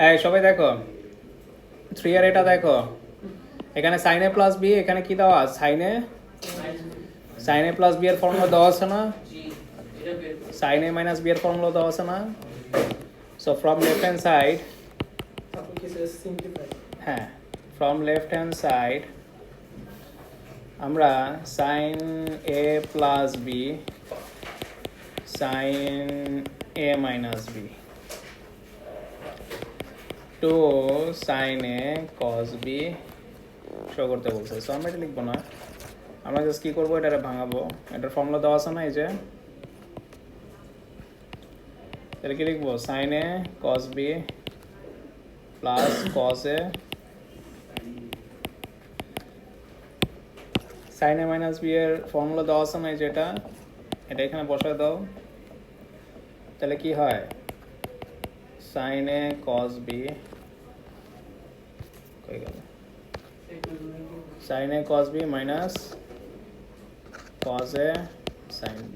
এই সবাই দেখো 3 এর এটা দেখো, এখানে sin a প্লাস বি, এখানে কি দেওয়া sin a প্লাস বি এর ফর্মুলা দেওয়া আছে না, sin a মাইনাস বি এর ফর্মুলা দেওয়া আছে না। So from left hand side, হ্যাঁ ফ্রম লেফট হ্যান্ড সাইড আমরা sin a plus B sin a minus B to sin a cos b show করতে বলছে। সো আমরা এটা লিখবো না, আমরা জাস্ট কি করবো, এটারে ভাঙাবো। এটার ফর্মুলা দেওয়া আছে না, এই যে এটা কি লিখবো, sin a cos b plus cos a sin a minus b এর ফর্মুলা দেওয়া আছে না, এই যে এটা এখানে বসায় দাও, তাহলে কি হয়, sin a cos b কই গেল, sin a cos b minus cos a sin b।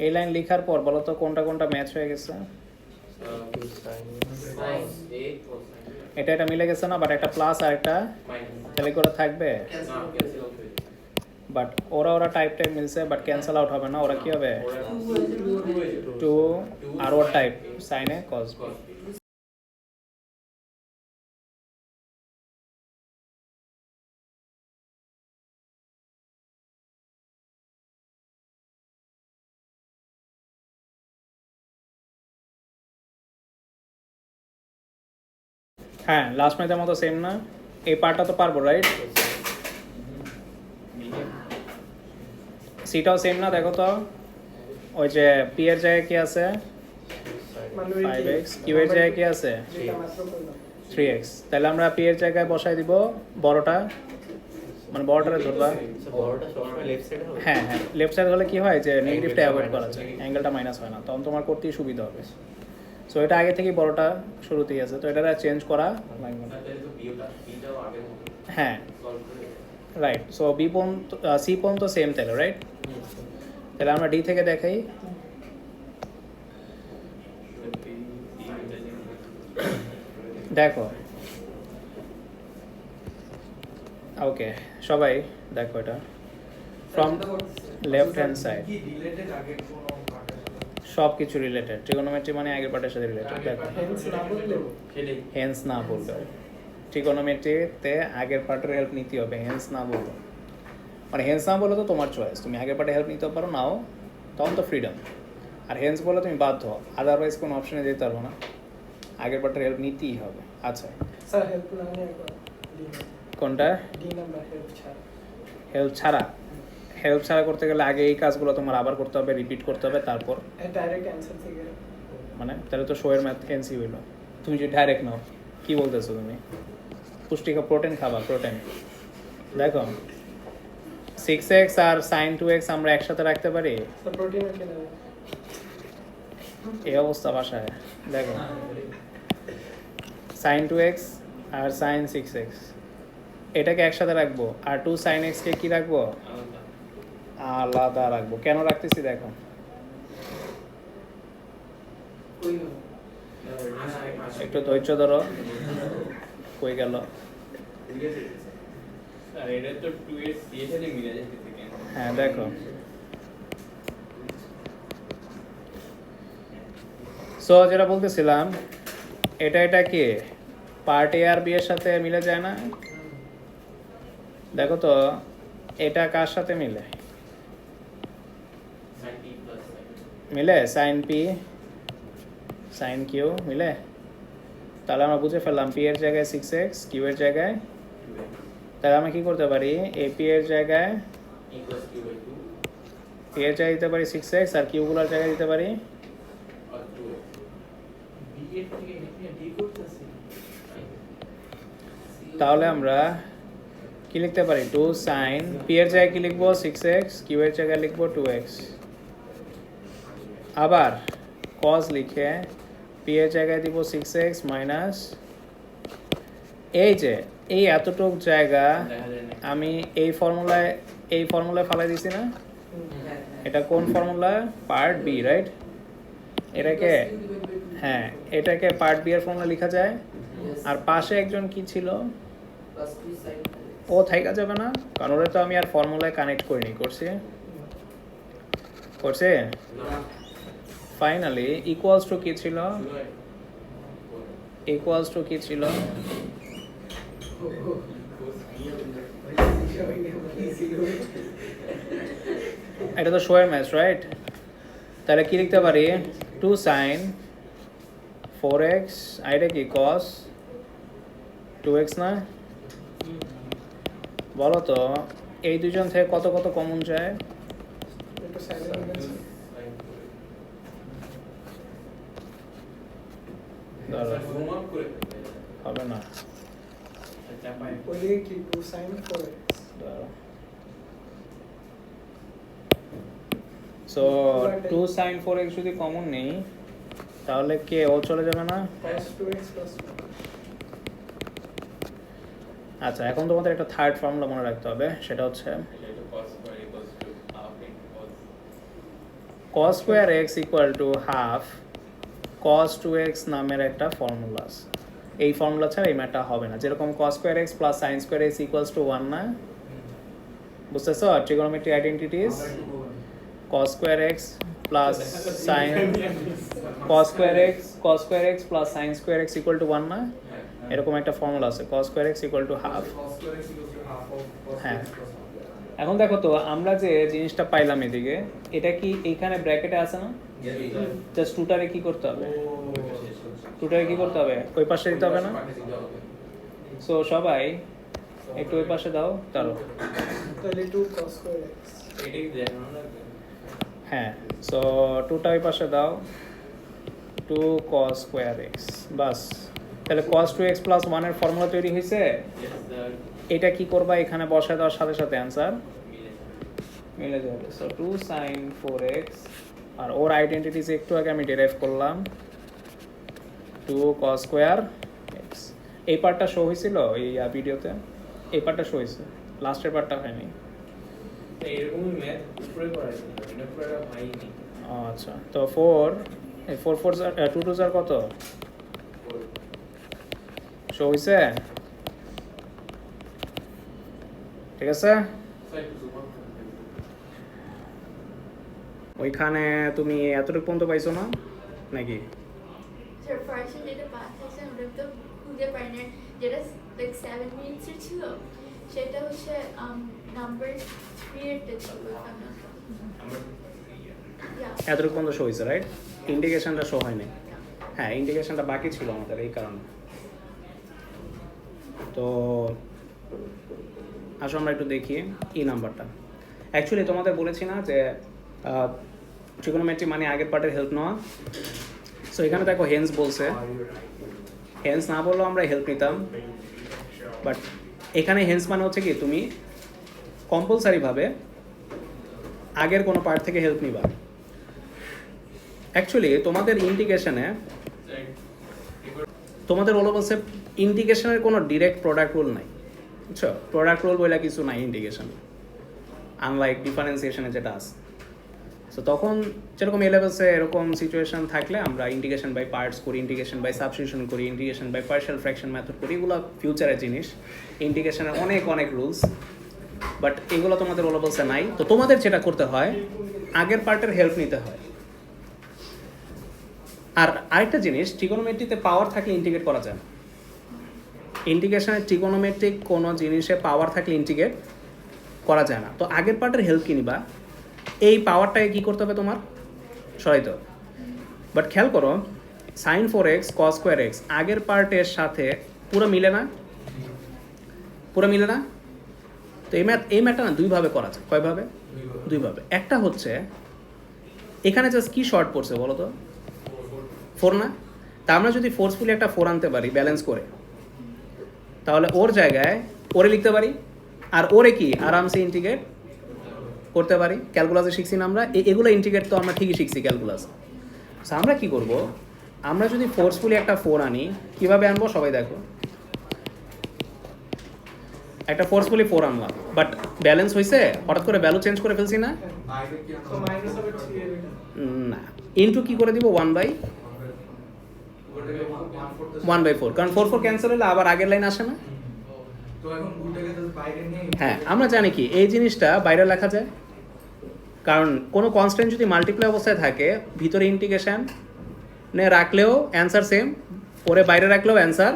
এই লাইন লেখার পর বলো তো কোনটা কোনটা ম্যাচ হয়ে গেছে, এটা মিলে গেছে না, বাট একটা প্লাস আর একটা তাহলে করে থাকবে, বাট ওরা টাইপ মিলছে, বাট ক্যান্সেল আউট হবে না, ওরা কি হবে 2 আর ওর type sin a cos b। হ্যাঁ লাস্ট ম্যাচের মতো সেম না, এই পার্টটা তো পারবো রাইট, সিটাও সেম না, দেখো তো ওই যে পি এর জায়গায় কি আছে 5x, কিউ এর জায়গায় কি আছে 3x, তাহলে আমরা পি এর জায়গায় বসাই দিব বড়টা, মানে বড়টারে ধরবা, হ্যাঁ হ্যাঁ লেফট সাইড হলে কি হয় যে নেগেটিভটা অ্যাভয়েড করা যায়, অ্যাঙ্গেলটা মাইনাস হয় না, তখন তোমার করতেই সুবিধা হবে। সো এটা আগে থেকেই বড়টা শুরুতেই আছে, তো এটা চেঞ্জ করা লাগবে না। হ্যাঁ রাইট, সো বি পর্যন্ত সি পর্যন্ত সেম তাহলে রাইট, তাহলে আমরা ডি থেকে দেখাই। দেখো ওকে সবাই দেখো, এটা ফ্রম লেফট হ্যান্ড সাইড সব কিছু রিলেটেড, ট্রিগোনোমেট্রি মানে আগের পার্টের সাথে রিলেটেড। দেখো হেন্স না বলবে, ট্রিগোনোমেট্রিতে আগের পার্টের হেল্প নিতে হবে, হেন্স না বলবো, মানে হেন্স না বলে তো তোমার চয়েস, তুমি আগের পার্টে হেল্প নিতে পারো নাও, তখন তো ফ্রিডম, আর হেন্স বলে তুমি বাধ্য, আদারওয়াইজ কোনো অপশনে যেতে পারবো না, আগের পার্টের হেল্প নিতেই হবে। আচ্ছা স্যার হেল্প না নিয়ে কোনটা ডি নাম্বার হেল্প ছাড়া, হেল্প ছাড়া করতে গেলে আগে এই কাজগুলো তোমার আবার করতে হবে, রিপিট করতে হবে, তারপর ডাইরেক্ট অ্যানসার থেকে, মানে তাহলে তো শোয়ের ম্যাথ এনসি হইল। তুমি যে ডাইরেক্ট নাও, কি বলতেছো তুমি, পুষ্টিকর প্রোটিন খাবা, প্রোটিন। দেখো 6x আর sin 2x আমরা একসাথে রাখতে পারি, প্রোটিন এই অবস্থা বাসায়। দেখো sin 2x আর sin 6x এটাকে একসাথে রাখবো, আর 2 sin x কে কি রাখবো, আলাদা রাখবো। কেন রাখতেছি দেখো, একটু ধৈর্য ধরো, কই গেল, হ্যাঁ দেখো সো যেটা বলতেছিলাম, এটা কি পার্ট এ আর বি এর সাথে মিলে যায় না, দেখো তো এটা কার সাথে মিলে, মিলে sin p sin q মিলে, তাহলে আমরা বুঝে ফেললাম পি এর জায়গায় 6x, কিউ এর জায়গায়, তাহলে আমরা কি করতে পারি, এ পি এর জায়গায় পি এর জায়গায় দিতে পারি 6x, আর কিউ গুলোর জায়গায় দিতে পারি, তাহলে আমরা কি লিখতে পারি 2 sin, পি এর জায়গায় কি লিখবো 6x, কিউ এর জায়গায় লিখবো 2x, আবার cos লিখে পি এর জায়গায় দিব 6x মাইনাস, এই যে এই এতটুক জায়গা আমি এই ফর্মুলায় ফালাই দিছি না, এটা কোন ফর্মুলা, পার্ট বি রাইট, এটাকে হ্যাঁ এটাকে পার্ট বি এর ফর্মুলা লেখা যায় আর পাশে একজন কি ছিল, ও থাইকা যাবে না, কারণ ওরা তো আমি আর ফর্মুলায় কানেক্ট করিনি, করছে ফাইনালি ইকুয়ালস টু কি ছিল, এটা তো শোয়ের ম্যাচ রাইট, তাহলে কি লিখতে পারি 2 sin 4x, এটা কি cos 2x না, বলো তো এই দুজন থেকে কত কত কমন যায়, এটা সাইডে নিয়ে হবে না, ওইদিকে কি 2 sin 4x so 2 sin 4x যদি কমন নেই তাহলে কে ও চলে যাবে না। cos 2x plus 1 আচ্ছা এখন তোমাদের একটা থার্ড ফর্মুলা মনে রাখতে হবে, সেটা হচ্ছে cos square x equal to half cos 2x নামের একটা ফর্মুলা আছে, এই ফর্মুলা ছাড়া এই ম্যাথটা হবে না, যেরকম cos square x plus sin square x equals to 1 না, বুঝতেছো trigonometry identities, cos square x plus sin cos square x plus sin square x equal to 1 না, এরকম একটা ফর্মুলা আছে cos square x equal to half। হ্যাঁ এখন দেখো তো আমরা যে জিনিসটা পাইলাম এদিকে, এটা কি এইখানে ব্র্যাকেটে আছে না, জাস্ট টুটারে কি করতে হবে, ওই পাশে দিতে হবে না, সো সবাই একটু ওই পাশে দাও তারও, তাহলে 2 cos square x হ্যাঁ সো টুটা ওই পাশে দাও, 2 cos square x, বাস তাহলে cos 2x plus 1 এর ফর্মুলা তৈরি হয়েছে, এটা কি করবা এখানে বসায় দেওয়ার সাথে সাথে অ্যান্সার মিলে যাবে, সো 2 sin 4x, আর ওর আইডেন্টিটিস একটু আগে আমি ডেরাইভ করলাম 2 cos square x, এই পার্টটা শো হয়েছিল এই ভিডিওতে, এই পার্টটা শো হয়েছে, লাস্টের পার্টটা হয়নি, এরকমই ম্যাথ উপরে করা যায়, এটা পুরো হয়নি। আচ্ছা তো 4 4 4 2 2 আর কত শো হয়েছে, ঠিক আছে, ওইখানে তুমি এতটুকু পর্যন্ত পাইছো না নাকি, স্যার ফার্স্ট যেটা পাঠাইছেন ওটা তো খুঁজে পাই না, যেটা লাইক 7 মিনিটসের ছিল সেটা হচ্ছে নাম্বার 3 এরটা ছিল, এতটুকু পর্যন্ত শো হয়েছে রাইট, ইন্ডিকেশনটা শো হয়নি, হ্যাঁ ইন্ডিকেশনটা বাকি ছিল আমাদের এই কারণে। তো আসো আমরা একটু দেখি এই নাম্বারটা, অ্যাকচুয়ালি তোমাদের বলেছি না যে ট্রিগোনোমেট্রি মানে আগের পার্টের হেল্প নেওয়া, সো এখানে দেখো হেন্স বলছে, হেন্স না বললেও আমরা হেল্প নিতাম, বাট এখানে হেন্স মানে হচ্ছে কি তুমি কম্পালসারিভাবে আগের কোনো পার্ট থেকে হেল্প নিবা। অ্যাকচুয়ালি তোমাদের ইন্টিগ্রেশনে তোমাদের হলো বলছে ইন্টিগ্রেশনের কোনো ডিরেক্ট প্রোডাক্ট রুল নাই, বুঝছো, প্রোডাক্ট রুল বলে কিছু নাই ইন্টিগ্রেশন, আনলাইক ডিফারেন্সিয়েশনে যেটা আছে। সো তখন যেরকম এ লেভেলসে এরকম সিচুয়েশন থাকলে আমরা ইন্টিগ্রেশন বাই পার্টস করি, ইন্টিগ্রেশন বাই সাবস্টিটিউশন করি, integration by partial fraction method করি, এগুলো ফিউচারের জিনিস, ইন্টিগ্রেশনের অনেক রুলস, বাট এগুলো তোমাদের ও লেভেলসে নাই। তো তোমাদের যেটা করতে হয় আগের পার্টের হেল্প নিতে হয়। আর আরেকটা জিনিস, ট্রিগোনোমেট্রিতে পাওয়ার থাকলে ইন্টিগ্রেট করা যায় না, ইন্টিগ্রেশনের ট্রিগোনোমেট্রিক কোনো জিনিসে পাওয়ার থাকলে ইন্টিগ্রেট করা যায় না। তো আগের পার্টের হেল্প কি নিবা, এই পাওয়ারটাকে কী করতে হবে তোমার সরাইতে হবে। বাট খেয়াল করো sin 4x cos square x আগের পার্টের সাথে পুরো মিলে না, তো এই ম্যাথটা না দুইভাবে করা যায়। কয়ভাবে? দুইভাবে। একটা হচ্ছে এখানে জাস্ট কি শর্ট পড়ছে বলো তো, 4 না, তা আমরা যদি ফোর্সফুলি একটা 4 আনতে পারি ব্যালেন্স করে, তাহলে ওর জায়গায় ওরে লিখতে পারি, আর ওরে কি আরামসে ইন্টিগ্রেট করতে পারি। ক্যালকুলাসে শিখছি না আমরা, এগুলো ইন্টিগ্রেট তো আমরা ঠিকই শিখছি ক্যালকুলাস। সো আমরা কি করব, আমরা যদি ফোর্সফুলি একটা 4 আনি, কিভাবে আনবো সবাই দেখো, একটা ফোর্সফুলি 4 আনলাম, বাট ব্যালেন্স হয়েছে, হঠাৎ করে ভ্যালু চেঞ্জ করে ফেলছি না, তো মাইনাস হবে 3 এর না, ইনটু কি করে দিব 1/, 1/4, কারণ 4 ক্যান্সেল হলে আবার আগের লাইন আসে না। তো এখন দুইটাকে তো বাইরে নিয়ে হ্যাঁ, আমরা জানি কি এই জিনিসটা বাইরে লেখা যায়, কারণ কোনো কনস্ট্যান্ট যদি মাল্টিপ্লাই অবস্থায় থাকে ভিতরে ইন্টিগ্রেশন নে রাখলেও অ্যান্সার সেম, পরে বাইরে রাখলেও অ্যান্সার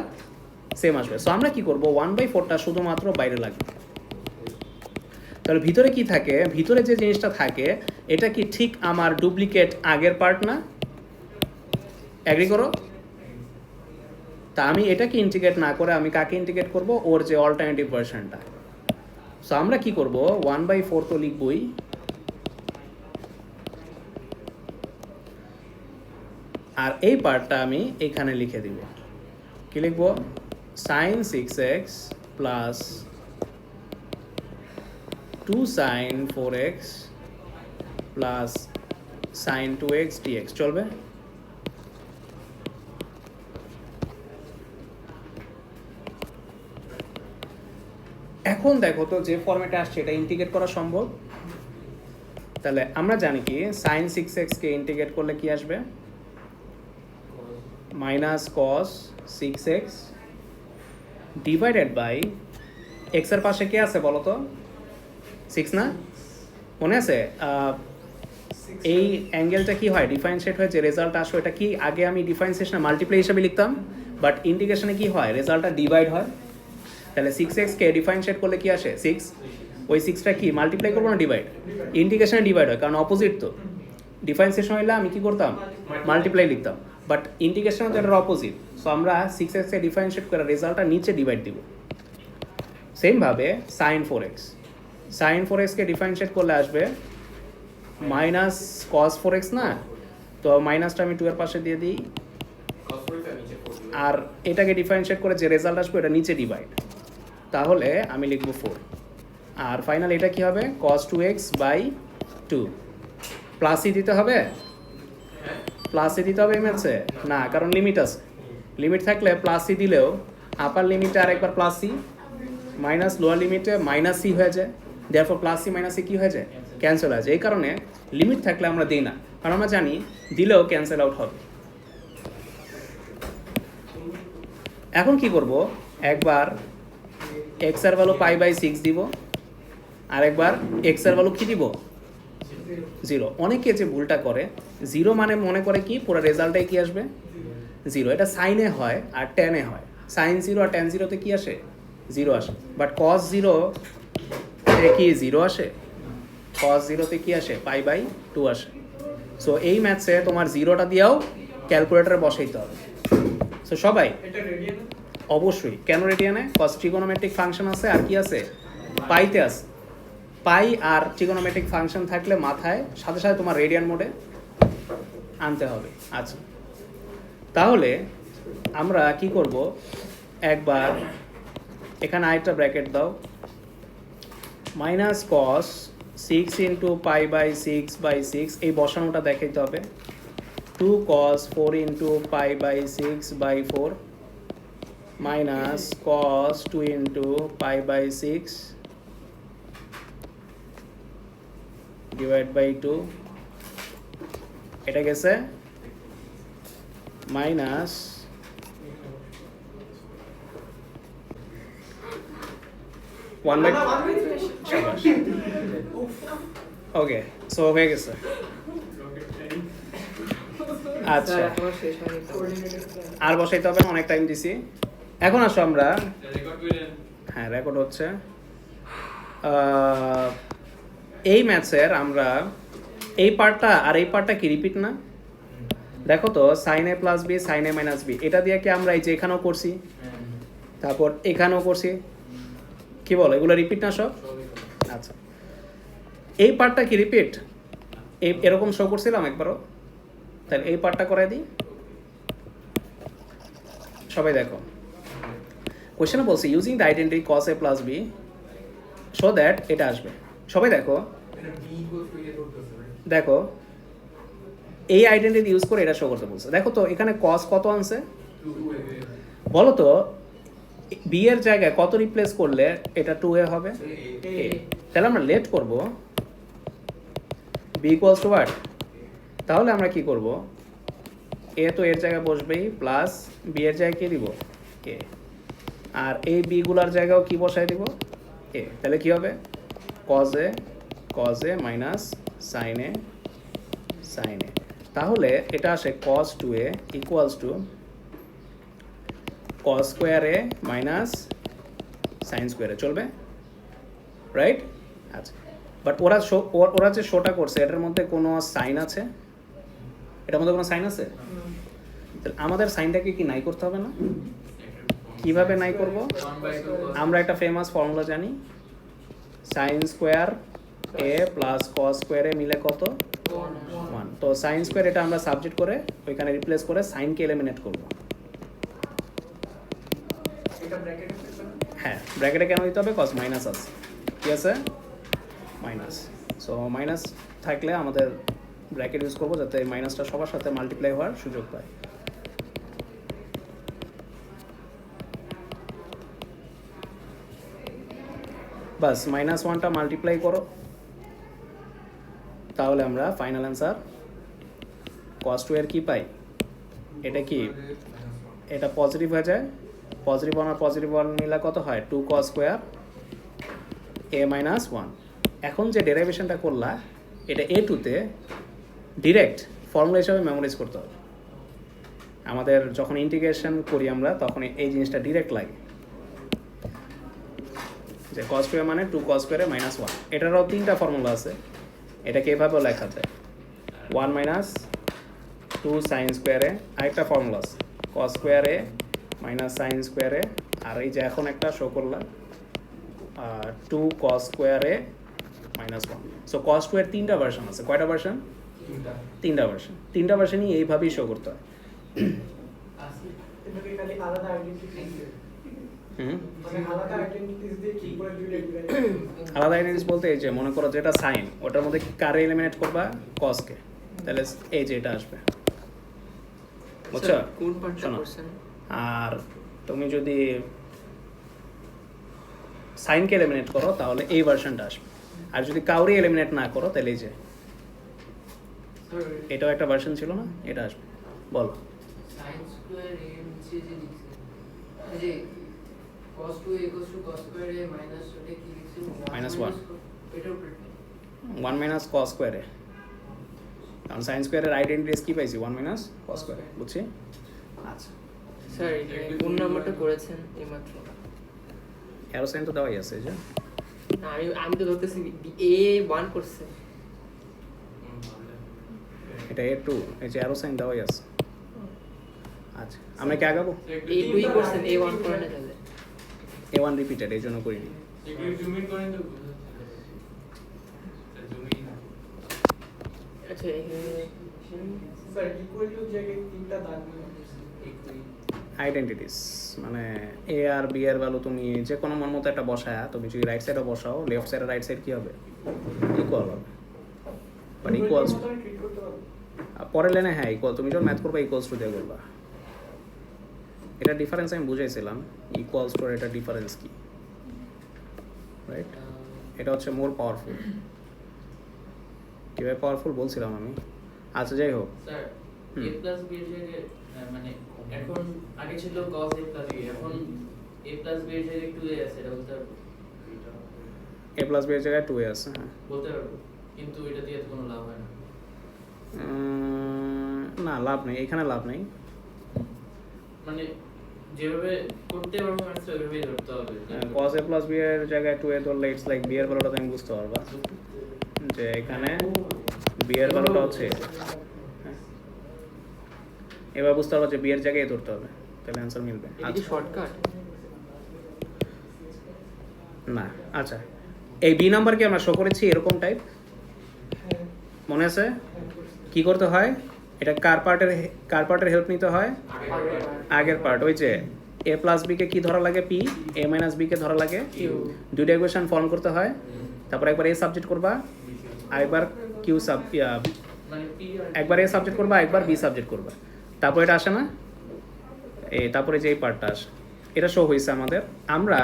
সেম আসবে। সো আমরা কি করব, 1/4টা শুধুমাত্র বাইরে লাগবে। তাহলে ভিতরে কি থাকে, ভিতরে যে জিনিসটা থাকে এটা কি ঠিক আমার ডুপ্লিকেট আগের পার্ট না? অ্যাগ্রি করো? তা আমি এটাকে ইন্টিগ্রেট না করে আমি কাকে ইন্টিগ্রেট করব, ওর যে অল্টারনেটিভ ভার্সনটা। সো আমরা কি করব, 1/4 তো লিখবই, আর এই পার্টটা আমি এখানে লিখে দিব। কি লিখব, sin 6x plus 2 sin 4x plus sin 2x dx চলবে? এখন দেখো তো যে ফরম্যাটে আসছে এটা ইন্টিগ্রেট করা সম্ভব? তাহলে আমরা জানি কি sin 6x কে ইন্টিগ্রেট করলে কি আসবে, minus cos 6x divided by x এর পাশে কে আছে বলো তো, 6 না? মনে আছে এই অ্যাঙ্গেলটা কি হয়, ডিফারেন্সিয়েট হয়ে যে রেজাল্ট আসবে এটা কি আগে আমি ডিফারেন্সিয়েশনে মাল্টিপ্লাই হিসেবে লিখতাম, বাট ইন্টিগ্রেশনে কি হয়, রেজাল্টটা ডিভাইড হয়। তাহলে 6x কে ডিফারেন্সিয়েট করলে কি আসে 6, ওই 6টা কি মাল্টিপ্লাই করবো না ডিভাইড? ইন্টিগ্রেশনে ডিভাইড হয়, কারণ অপোজিট তো। ডিফারেন্সিয়েশন হইলে আমি কি করতাম, মাল্টিপ্লাই লিখতাম, বাট ইন্টিগ্রেশন তো এটার অপোজিট। সো আমরা 6x কে ডিফারেন্সিয়েট করে রেজাল্টটা নিচে ডিভাইড দিব। সেমভাবে sin 4x, sin 4x কে ডিফারেন্সিয়েট করলে আসবে মাইনাস cos 4x না? তো মাইনাসটা আমি 2 এর পাশে দিয়ে দিই, আর এটাকে ডিফারেন্সিয়েট করে যে রেজাল্ট আসবে এটা নিচে ডিভাইড, তাহলে আমি লিখব 4। আর ফাইনাল এটা কি হবে, cos 2x বাই 2 প্লাসই দিতে হবে, প্লাসই দিতে হবে ম্যাথসে না, কারণ লিমিট আছে। লিমিট থাকলে প্লাসই দিলেও আপার লিমিটে আরেকবার প্লাসই, মাইনাস লোয়ার লিমিটে মাইনাসই হয়ে যায়, দেয়ারফর প্লাসই মাইনাসই কি হয়ে যায়, ক্যান্সেল হয়ে যায়। এই কারণে লিমিট থাকলে আমরা দিই না, কারণ আমরা জানি দিলেও ক্যান্সেল আউট হবে। এখন কি করব, একবার x এর ভ্যালু π/6 দিব, আর একবার x এর ভ্যালু কি দিব, 0। অনেকে যে ভুলটা করে 0 মানে মনে করে কি পুরো রেজাল্টটাই কি আসবে 0, এটা সাইনে হয় আর টেনে হয়। sin 0 আর tan 0 তে কি আসে, 0 আসে, বাট cos 0 তে কি 0 আসে, cos 0 তে কি আসে π/2 আসে। সো এই ম্যাথসে তোমার 0টা দিয়েও ক্যালকুলেটরে বসাইতে হবে। সো সবাই এটা রেডিয়ান অবশ্যই, কেন রেডিয়ানে, কজ ট্রিগোনোমেট্রিক ফাংশন আছে আর কি আছে, পাইতে আছে। পাই আর ট্রিগোনোমেট্রিক ফাংশন থাকলে মাথায় সাথে সাথে তোমার রেডিয়ান মোডে আনতে হবে। আচ্ছা, তাহলে আমরা কি করব, একবার এখানে আরেকটা ব্র্যাকেট দাও, মাইনাস cos 6 ইন্টু π/6/6, এই বসানোটা দেখাইতে হবে, 2 cos 4 into π/6/4 minus cos 2 into π/6 divide by 2, এটা গেছে মাইনাস ওকে। সো হয়ে গেছে। আচ্ছা, আর বসাইতে হবে না, অনেক টাইম দিছি। এখন আসো আমরা, হ্যাঁ রেকর্ড হচ্ছে, এই ম্যাথসের আমরা এই পার্টটা আর এই পার্টটা কি রিপিট না? দেখো তো sin a plus B sin a minus B, এটা দিয়ে কি আমরা এই যে এখানেও করছি, তারপর এখানেও করছি, কি বলো এগুলো রিপিট না সব? আচ্ছা, এই পার্টটা কি রিপিট? এরকম শো করছিলাম একবারও, তাহলে এই পার্টটা করে দিই। সবাই দেখো, কোশ্চেনে বলছি using the identity cos a plus B so that এটা আসবে। সবাই দেখো, দেখো এই আইডেন্টিটি ইউজ করে এটা শো করতে বলছে। দেখো তো এখানে cos কত আনছে বলো তো, বি এর জায়গায় কত রিপ্লেস করলে এটা 2a হবে? a। তাহলে আমরা লেট করব b ইকুয়ালস টু হোয়াট, তাহলে আমরা কি করব, এ তো এর জায়গায় বসবেই, প্লাস বি এর জায়গায় কে দিব এ, আর এই বি গুলার জায়গাও কি বসাই দিব এ, তাহলে কি হবে কজ এ মাইনাস সাইন এ, তাহলে এটা আসে cos 2a equals to cos square A minus sine স্কোয়ারে, চলবে রাইট? আচ্ছা, বাট ওরা যে শোটা করছে এটার মধ্যে কোনো সাইন আছে? এটার মধ্যে কোনো সাইন আছে? তাহলে আমাদের সাইনটাকে কি নাই করতে হবে না? কিভাবে নাই করব? 1/2 আমরা একটা ফেমাস ফর্মুলা জানি, সাইন স্কোয়ার এ প্লাস কস স্কোয়ার এ মিলে কত? 1। তো সাইন স্কোয়ার এটা আমরা সাবজেক্ট করে ওইখানে রিপ্লেস করে সাইনকে এলিমিনেট করব। এটা ব্র্যাকেটে ফেলবে না? হ্যাঁ, ব্র্যাকেটে কেন দিতে হবে? কস মাইনাস আছে, ঠিক আছে, মাইনাস। সো মাইনাস থাকলে আমাদের ব্র্যাকেট ইউজ করবো যাতে এই মাইনাসটা সবার সাথে মাল্টিপ্লাই হওয়ার সুযোগ পায়। বাস -1টা মাল্টিপ্লাই করো, তাহলে আমরা ফাইনাল অ্যান্সার cos 2 এর কি পাই? এটা কি, এটা পজিটিভ হয়ে যায়, পজিটিভ আর পজিটিভ মিলা কত হয়? 2 cos স্কোয়ার a মাইনাস 1। এখন যে ডেরিভেশনটা করলা এটা a2-তে ডিরেক্ট ফর্মুলা হিসাবে মেমোরাইজ করতে হবে। আমাদের যখন ইন্টিগ্রেশন করি আমরা তখন এই জিনিসটা ডিরেক্ট লাগে যে cos 2a মানে 2 cos স্কোয়ার a মাইনাস 1। এটারও 3টা ফর্মুলা আছে, এটাকে এভাবেও লেখা যায় 1 মাইনাস 2 সাইন স্কোয়ার এ, আরেকটা ফর্মুলা আছে cos স্কোয়ার এ মাইনাস সাইন স্কোয়ার এ, আর এই যে এখন একটা শো করলাম 2 cos স্কোয়ার এ মাইনাস 1। সো cos 2 এর 3টা ভার্সন আছে। কয়টা ভার্সন? 3টা ভার্সনই এইভাবেই শো করতে হয়। এটাকে খালি আলাদা আইডেন্টিটি হুম, মানে আলাদা আইডেন্টিটিস দিয়ে কি করে দুইটা ডিভাইড আলাদা আইডেন্টিটিস বলতে এই যে মনে করো যেটা সাইন ওটার মধ্যে কারে এলিমিনেট করবা? কসকে, তাহলে এই যে এটা আসবে, বুঝছো? কোন পার্টটা শোনো, করছেন? আর তুমি যদি সাইনকে এলিমিনেট করো তাহলে এই ভার্সনটা আসবে, আর যদি কাউরি এলিমিনেট না করো তাহলে এই যে এটাও একটা ভার্সন ছিল না, এটা আসবে। বলো। sin স্কয়ার a নিচে যে লিখছেন এই যে cos 2a = cos square a minus ওটা কি লিখছেন? Minus 1 এটার উপরে 1 মাইনাস cos স্কোয়ারে, কারণ সাইন স্কোয়ারের আইডেন্টিটিস কি পাইছি? 1 মাইনাস cos স্কোয়ারে, বুঝছি? আচ্ছা, স্যার কোন নাম্বারটা করেছেন এইমাত্র? অ্যারো সাইন তো দেওয়াই আছে, এই যে না, আমি তো ধরতেছি a 1 করছে। এটা A2, এই যে অ্যারো সাইন দেওয়াই আছে। আচ্ছা, আমরা কি আগাবো? a 2 করছেন, a 1 করেন না তাহলে। A1 রিপিটেড, এই জন্য করিনি। একটু জুম ইন করেন তো জুম ইন। আচ্ছা এখানে স্যার ইকুয়াল টু জায়গায় তিনটা দাগ নিয়ে আইডেন্টিটিস মানে এ আর বি এর ভ্যালু তুমি যে কোনো মন মতো একটা বসায়া তুমি যদি রাইট সাইডে বসাও, লেফট সাইড আর রাইট সাইড কি হবে? ইকুয়াল হবে। বাট ইকুয়ালস ট্রিট করতে পারবো। পরের লাইনে হ্যাঁ ইকুয়াল, তুমি যখন ম্যাথ করবে ইকুয়ালস টু দিয়ে করবা। এটা ডিফারেন্স আমি বুঝাইছিলাম, ইকুয়ালস টু এটা ডিফারেন্স কি, রাইট? এটা হচ্ছে মোর পাওয়ারফুল। কীভাবে পাওয়ারফুল বলছিলাম আমি। আচ্ছা, যাই হোক, sir hmm. a plus b এর জায়গায় মানে এখন আগে ছিল cos a প্লাস b, এখন a প্লাস b এর জায়গায় 2a আছে, এটা বলতে পারবো? এ প্লাস বি এর জায়গায় 2a আছে, হ্যাঁ। বলতে পারবো, কিন্তু এটা দিয়ে তো কোনো লাভ হয় না। না, লাভ নেই, এখানে লাভ নেই। মানে যেভাবে করতে পারবো ম্যাথস ওইভাবেই ধরতে হবে। cos a প্লাস বি এর জায়গায় 2a ধরলে ইটস লাইক বি এর ভ্যালুটা তুমি বুঝতে পারবা যে এখানে বি এর ভ্যালুটা হচ্ছে, হ্যাঁ। এবার বুঝতে পারবা যে বি এর জায়গায় ধরতে হবে, তাহলে অ্যান্সার মিলবে। এটা কি শর্টকাট? না, আচ্ছা, এই বি নাম্বারকে আমরা শো করেছি এরকম টাইপ, হ্যাঁ মনে আছে? হ্যাঁ করছি। কি করতে হয়? এটা কার পার্টের হেল্প নিতে হয়? আগের পার্ট, ওই যে এ প্লাস বিকে কি ধরা লাগে? পি। এ মাইনাস বিকে ধরা লাগে কিউ। দুইটা ইকুয়েশন ফর্ম করতে হয়, তারপর একবার এ সাবজেক্ট করবা, আরেকবার কিউ মানে p আর একবার এ সাবজেক্ট করবা, একবার বি সাবজেক্ট করবা, তারপর এটা আসে না, তারপরে যে এই পার্টটা আসে, এটা শো হয়েছে আমাদের। আমরা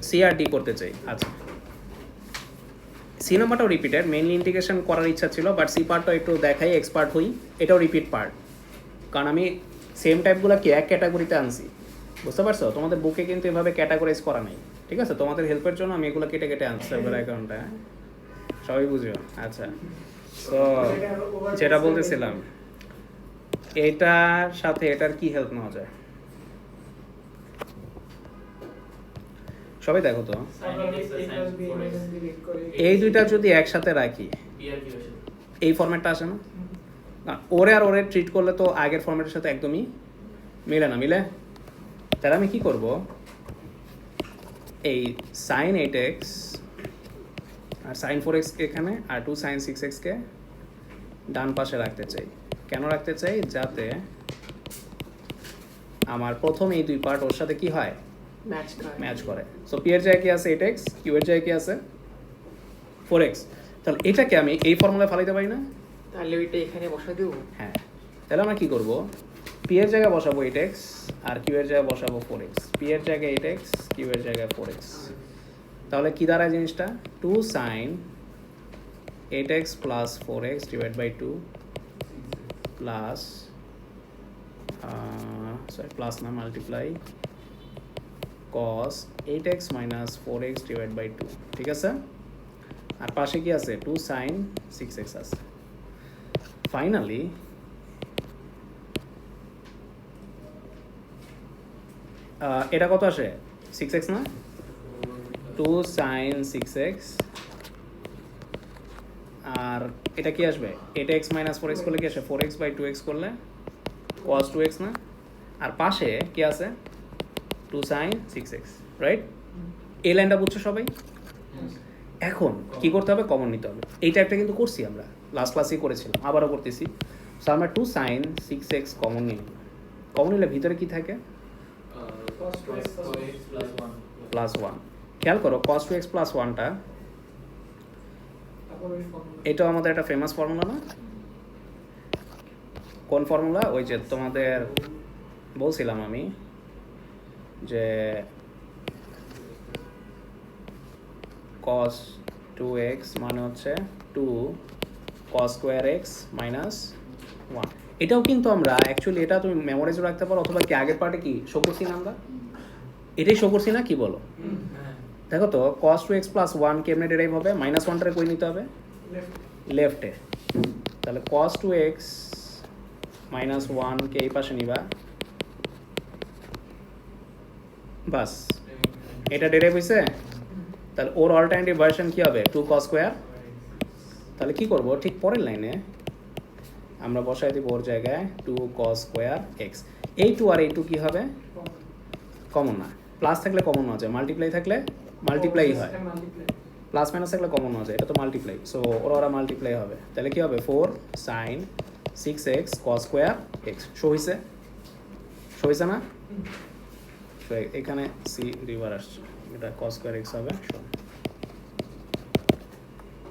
সি আর ডি করতে চাই। আচ্ছা, সি নাম্বারটাও রিপিটেড, মেইনলি ইন্টিগ্রেশন করার ইচ্ছা ছিল, বাট সি পার্টটা একটু দেখাই এক্সপার্ট হই, এটাও রিপিট পার্ট, কারণ আমি সেম টাইপগুলোকে এক ক্যাটাগরিতে আনছি, বুঝতে পারছো? তোমাদের বুকে কিন্তু এভাবে ক্যাটাগরাইজ করা নেই, ঠিক আছে? তোমাদের হেল্পের জন্য আমি এগুলো কেটে কেটে আনছি সার্ভার অ্যাকাউন্টে, সবাই বুঝো? আচ্ছা, তো যেটা বলতেছিলাম, এটার সাথে এটার কি হেল্প নেওয়া যায় সবাই দেখো তো। এই দুইটা যদি একসাথে রাখি পিআর কি হয়েছে? এই ফরম্যাটটা আসে না? না, ওরে আর ওরে ট্রিট করলে তো আগের ফরম্যাটের সাথে একদমই মিলে না, মিলে? তাহলে আমি কি করব, এই সাইন 8x আর সাইন 4x এখানে আর 2 সাইন 6xকে ডান পাশে রাখতে চাই। কেন রাখতে চাই? যাতে আমার প্রথম এই দুই পার্ট ওর সাথে কি হয়, ম্যাচ করে। সো পি এর জায়গায় কি আছে 8x, কিউ এর জায়গায় কি আছে 4x। তাহলে এটাকে আমি এই ফর্মুলায় ফালাইতে পারি না? তাহলে ওইটা এখানে বসাই দেবো। হ্যাঁ, তাহলে আমরা কি করব, পি এর জায়গায় বসাবো 8x আর কিউ এর জায়গায় বসাবো 4x। পি এর জায়গায় 8x, কিউ এর জায়গায় 4x। তাহলে কি দাঁড়ায় জিনিসটা, 2 sine 8x plus 4x divide by 2 plus plus না multiply cos 8x minus 4x divide by 2, ঠিক আছে? আর পাশে কি আছে, 2 সাইন 6x আছে। ফাইনালি এটা কত আসে, 6x না? 2 সাইন 6x আর এটা কি আসবে, 8x মাইনাস 4x করলে কি আসে, 4x বাই 2x করলে cos 2x না? আর পাশে কি আছে, 2 সাইন 6x, রাইট? এই লাইনটা বুঝছো সবাই? এখন কি করতে হবে, কমন নিতে হবে। এই টাইপটা কিন্তু করছি আমরা, লাস্ট ক্লাসেই করেছিলাম, আবারও করতেছি। সো আমরা 2 সাইন 6x কমন নিই। কমন নিলে ভিতরে কি থাকে, প্লাস 1। খেয়াল করো cos 2x প্লাস 1টা, এটাও আমাদের একটা ফেমাস ফর্মুলা না? কোন ফর্মুলা? ওই যে তোমাদের বলছিলাম আমি যে cos 2x মানে হচ্ছে 2 cos square x minus 1। এটাও কিন্তু আমরা অ্যাকচুয়ালি, এটা তুমি মেমোরাইজ রাখতে পারো, অথবা কি আগের পার্টে কি শো করছি না আমরা, এটাই শো করছি না, কি বলো? দেখো তো cos 2x প্লাস 1 কেমনে ডেরাইভ হবে, মাইনাস 1টারে কই নিতে হবে, লেফটে। তাহলে cos 2x মাইনাস 1 কে এই পাশে নিবা, বাস এটা ডেরাইভ হয়েছে। তাহলে ওর অল্টারনেটিভ ভার্সন কি হবে, 2 cos square। তাহলে কি করব, ঠিক পরের লাইনে আমরা বসাই দিব ওর জায়গায় 2 cos square x। এই 2 আর এই 2 কি হবে, কমন না। প্লাস থাকলে কমন না যায়, মাল্টিপ্লাই থাকলে মাল্টিপ্লাই হয়, প্লাস মাইনাস থাকলে কমন না যায়, এটা তো মাল্টিপ্লাই। সো ওরা মাল্টিপ্লাই হবে। তাহলে কি হবে, 4 sin 6x cos square x। Show হয়েছে, শো হয়েছে না? এখানে সি রিভার আসছে, এটা cos square x হবে,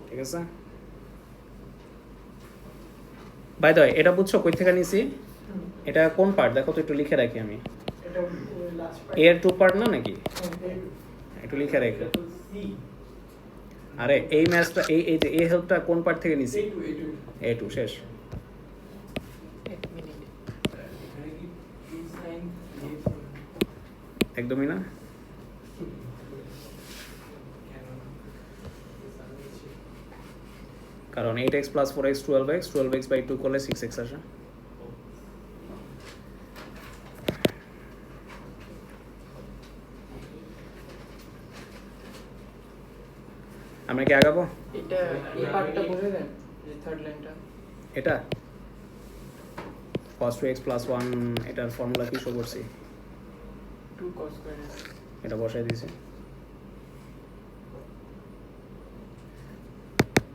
ঠিক আছে? বাই দ্য ওয়ে, এটা বুঝছো কই থেকে নিছি? এটা কোন পার্ট দেখো তো, একটু লিখে রাখি আমি। এর 2 পার্ট না নাকি, একটু লিখে রাখো। আরে এই ম্যাথটা, এই যে এই হেল্পটা কোন পার্ট থেকে নিছি, A2 শেষ। একদমই না, কারণ 8x plus 4x 12x, 12x by 2 করলে 6x আসে। আমরা কি আগাবো? এটা এই পার্টটা বুঝে দেন, যে থার্ড লাইনটা, এটা cos 2x প্লাস 1 এটার ফর্মুলা কি শো করছি, 2 cos square x। এটা বসাই দিয়েছি।